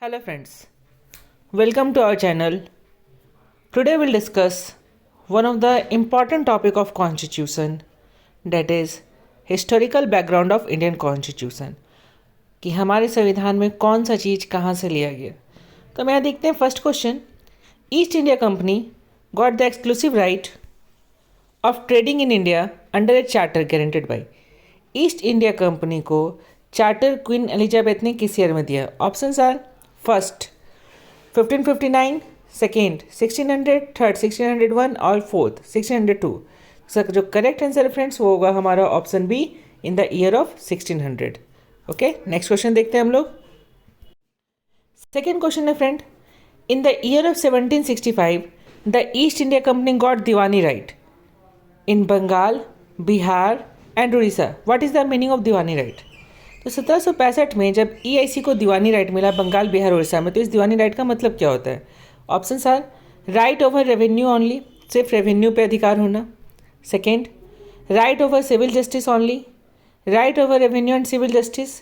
Hello friends, welcome to our channel. Today we'll discuss one of the important topic of constitution, that is historical background of Indian constitution, कि हमारे संविधान में कौन सा चीज़ कहाँ से लिया गया। तो मैं देखते हैं first question. East India Company got the exclusive right of trading in India under a charter guaranteed by. East India Company को चार्टर क्वीन एलिजाबेथ ने किस ईयर में दिया? Options are first 1559, second 1600, third 1601 और फोर्थ 1602। सर जो correct answer है friends वो होगा हमारा option B, in the year of 1600। Okay, next question देखते हैं हम लोग। सेकेंड क्वेश्चन है friend, in the year of 1765 the East India Company got Diwani right in Bengal, Bihar and Orissa. What is the meaning of Diwani right? तो 1765 में जब ईआईसी को दीवानी right मिला बंगाल, बिहार, उड़ीसा में, तो इस दीवानी राइट का मतलब क्या होता है? Options are right over revenue only, सिर्फ रेवेन्यू पे अधिकार होना। Second, right over civil justice only, right over revenue and civil justice,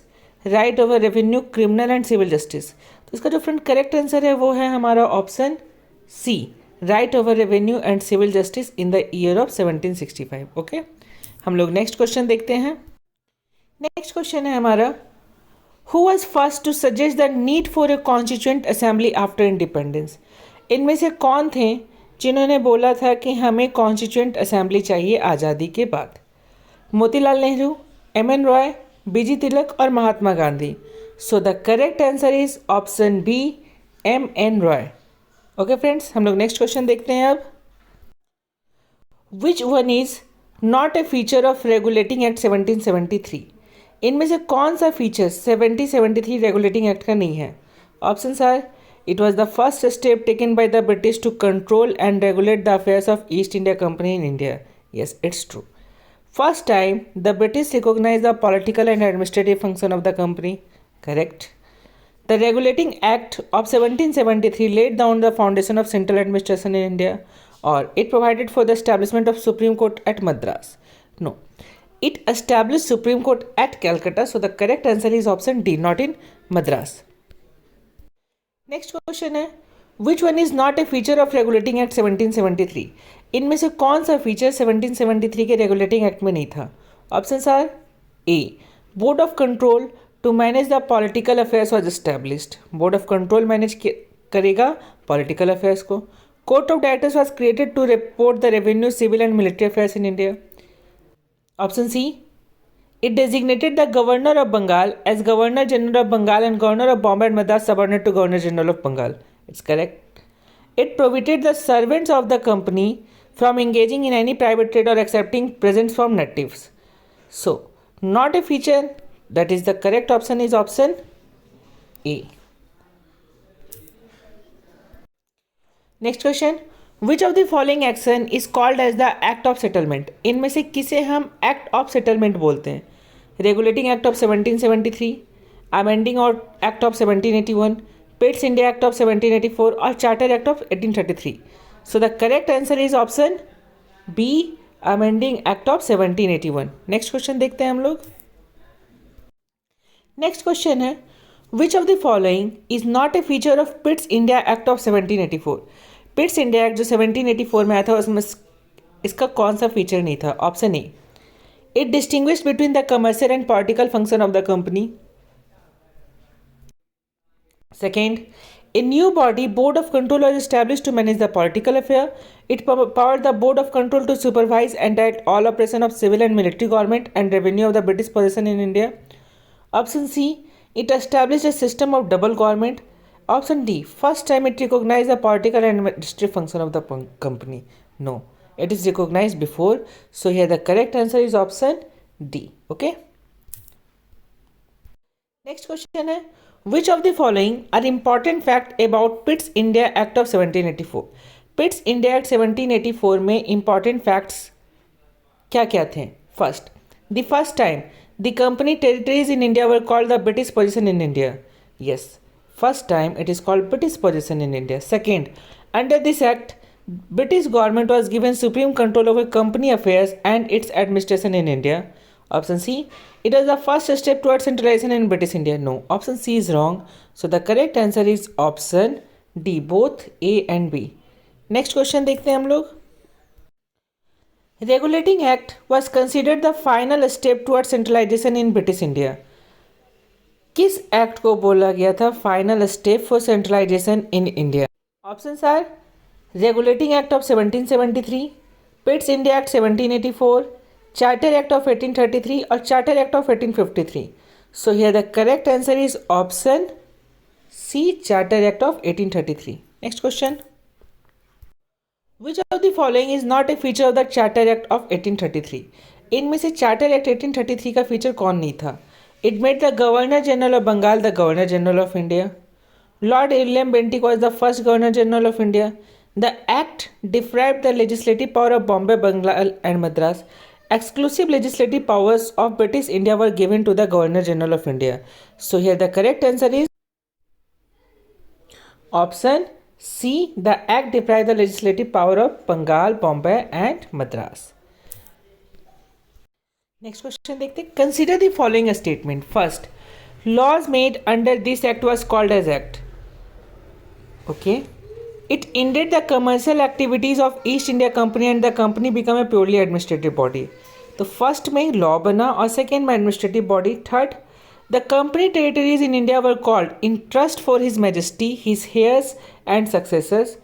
right over revenue criminal and civil justice. तो इसका जो फ्रेंड करेक्ट आंसर है वो है हमारा option C, right over revenue and civil justice in the year of 1765। Okay, हम लोग next question देखते हैं। नेक्स्ट क्वेश्चन है हमारा, who was first to suggest the need for a constituent assembly after independence? इनमें से कौन थे जिन्होंने बोला था कि हमें कॉन्स्टिट्यूएंट असेंबली चाहिए आज़ादी के बाद? मोतीलाल नेहरू, एम.एन. रॉय, बीजी तिलक और Mahatma Gandhi. So the correct answer is option B, M N. Roy. Okay friends, हम लोग नेक्स्ट क्वेश्चन देखते हैं अब। Which one is not a feature of Regulating Act 1773? इनमें से कौन सा फीचर 1773 रेगुलेटिंग एक्ट का नहीं है? Options are it was the first step taken by the British to control and regulate the affairs of East India Company in India. Yes, it's true. First time the British recognise the political and administrative function of the company. Correct. The regulating act of 1773 laid down the foundation of central administration in India, or it provided for the establishment of Supreme Court at Madras? No, it established Supreme Court at Calcutta, so the correct answer is option D, not in Madras. Next question है, which one is not a feature of regulating act 1773? इनमें से कौन सा feature 1773 के regulating act में नहीं था? Options are A, board of control to manage the political affairs was established. Board of control manage करेगा पॉलिटिकल अफेयर्स को। Court of directors was created to report the revenue, civil and military affairs in India. Option C, it designated the governor of Bengal as governor general of Bengal and governor of Bombay and Madras subordinate to governor general of Bengal. It's correct. It prohibited the servants of the company from engaging in any private trade or accepting presents from natives. So not a feature, that is the correct option is option A. Next question, which of the following action is called as the act of settlement? इनमें से किसे हम act of settlement बोलते हैं? Regulating Act of 1773, Amending Act of 1781, Pitt's India Act of 1784 और Charter Act of 1833. So the correct answer is option B, Amending Act of 1781. Next question देखते हैं हम लोग। नेक्स्ट क्वेश्चन है, विच of the following is not a feature of पिट्स India act of 1784? पिट्स India act जो 1784 में आया था उसमें इसका कौन सा फीचर नहीं था? Option A, it distinguished between the commercial and political function of the company. Second, a new body board of control was established to manage the political affair. It powered the board of control to supervise and direct all operation of civil and military government and revenue of the British position in India. Option C, it established a system of double government. Option D, first time it recognized the political and administrative function of the company. No, it is recognized before. So here the correct answer is option D. Okay. Next question है, which of the following are important fact about Pitt's India Act of 1784? Pitt's India Act 1784 में important facts क्या क्या थे? First, the first time the company territories in India were called the British possession in India. Yes, first time it is called British possession in India. Second, under this act, British government was given supreme control over company affairs and its administration in India. Option C, it was the first step towards centralization in British India. No. Option C is wrong. So the correct answer is option D, both A and B. Next question देखते हैं हम लोग. Regulating Act was considered the final step towards centralization in British India. किस act को बोला गया था final step for centralization in India? Options are regulating act of 1773, Pitt's India act 1784, charter act of 1833 और charter act of 1853. So here the correct answer is option C, charter act of 1833. Next question. Which of the following is not a feature of the charter act of 1833? इनमें से charter act 1833 का feature कौन नहीं था? It made the Governor General of Bengal the Governor General of India. Lord William Bentinck was the first Governor General of India. The Act deprived the legislative power of Bombay, Bengal and Madras. Exclusive legislative powers of British India were given to the Governor General of India. So here the correct answer is option C. The Act deprived the legislative power of Bengal, Bombay and Madras. Next question देखते हैं. Consider the following statement. First, laws made under this act was called as act. Okay, it ended the commercial activities of East India Company and the company became a purely administrative body. तो first में law बना और second में administrative body. Third, the company territories in India were called in trust for his majesty, his hairs and successors.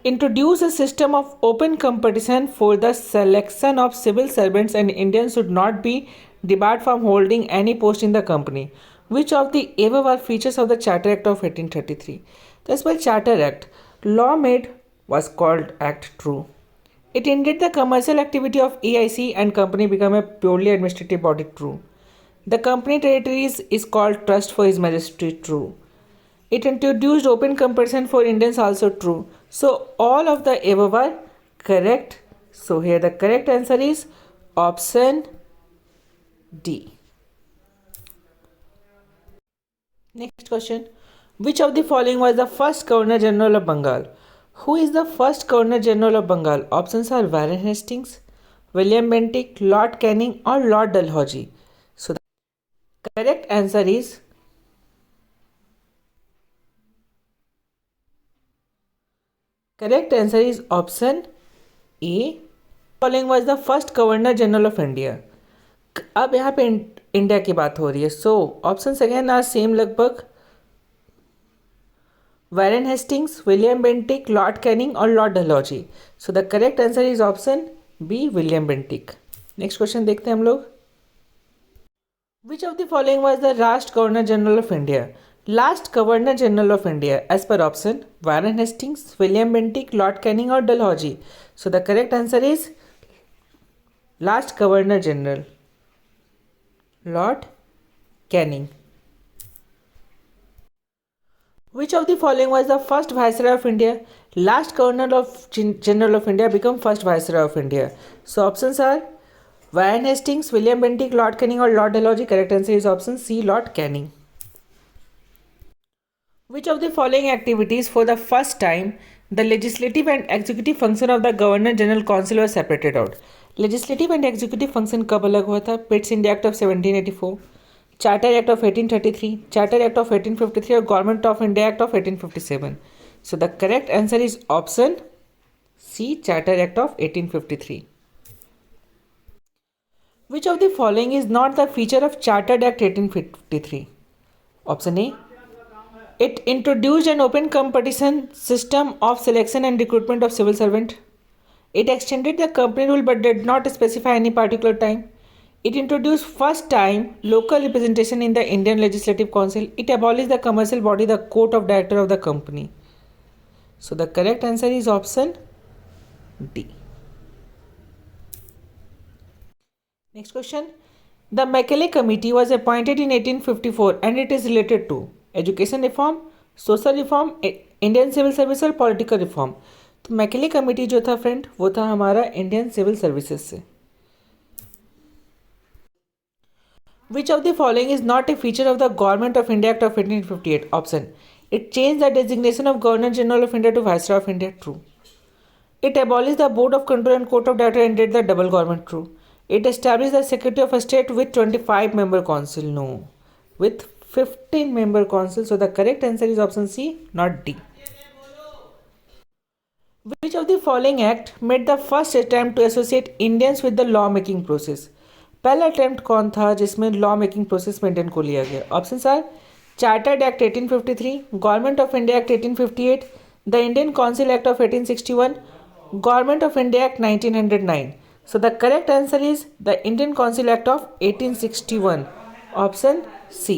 Introduce a system of open competition for the selection of civil servants and Indians should not be debarred from holding any post in the company. Which of the above are features of the Charter Act of 1833? Thus by Charter Act, law made was called Act True. It ended the commercial activity of EIC and company became a purely administrative body. True. The company territories is called Trust for His Majesty. True. It introduced open competition for Indians, also true. So all of the above are correct. So here the correct answer is option D. Next question. Which of the following was the first Governor General of Bengal? Who is the first Governor General of Bengal? Options are Warren Hastings, William Bentinck, Lord Canning or Lord Dalhousie. So the correct answer is option A. Following was the first Governor General of India. अब यहाँ पे India की बात हो रही है. So option again are same लगभग. Warren Hastings, William Bentinck, Lord Canning और Lord Dalhousie. So the correct answer is option B, William Bentinck. Next question देखते हैं हम लोग. Which of the following was the last governor general of India? Last governor general of India as per option Warren Hastings, William Bentinck, Lord Canning और Dalhousie. So the correct answer is last governor general, Lord Canning. Which of the following was the first Viceroy of India? Last Governor General of India became first Viceroy of India. So options are Warren Hastings, William Bentinck, Lord Canning or Lord Dalhousie. Correct answer is option C, Lord Canning. Which of the following activities for the first time the legislative and executive function of the Governor General Council were separated out? Legislative and executive function कब अलग हुआ था? Pitt's India act of 1784, charter act of 1833, charter act of 1853 और government of India act of 1857. So the correct answer is option C, charter act of 1853. Which of the following is not the feature of chartered act 1853? Option A, it introduced an open competition system of selection and recruitment of civil servant. It extended the company rule but did not specify any particular time. It introduced first time local representation in the Indian Legislative Council. It abolished the commercial body, the court of director of the company. So the correct answer is option D. Next question. The Macaulay Committee was appointed in 1854 and it is related to education reform, social reform, Indian civil service और political reform. तो Macaulay committee जो था friend वो था हमारा Indian civil services से. Which of the following is not a feature of the government of India act of 1858? Option, it change the designation of governor general of India to viceroy of India. True. It abolish the board of control and court of director and did the double government. True. It established the Secretary of State with 25-member council. No, with 15-member council. So the correct answer is option C, not D. Which of the following act made the first attempt to associate Indians with the law making process? पहला attempt कौन था जिसमें law making process में Indian को लिया गया? Option are chartered act 1853, government of India act 1858, the Indian council act of 1861, government of India act 1909. So the correct answer is the Indian Council Act of 1861. Option C.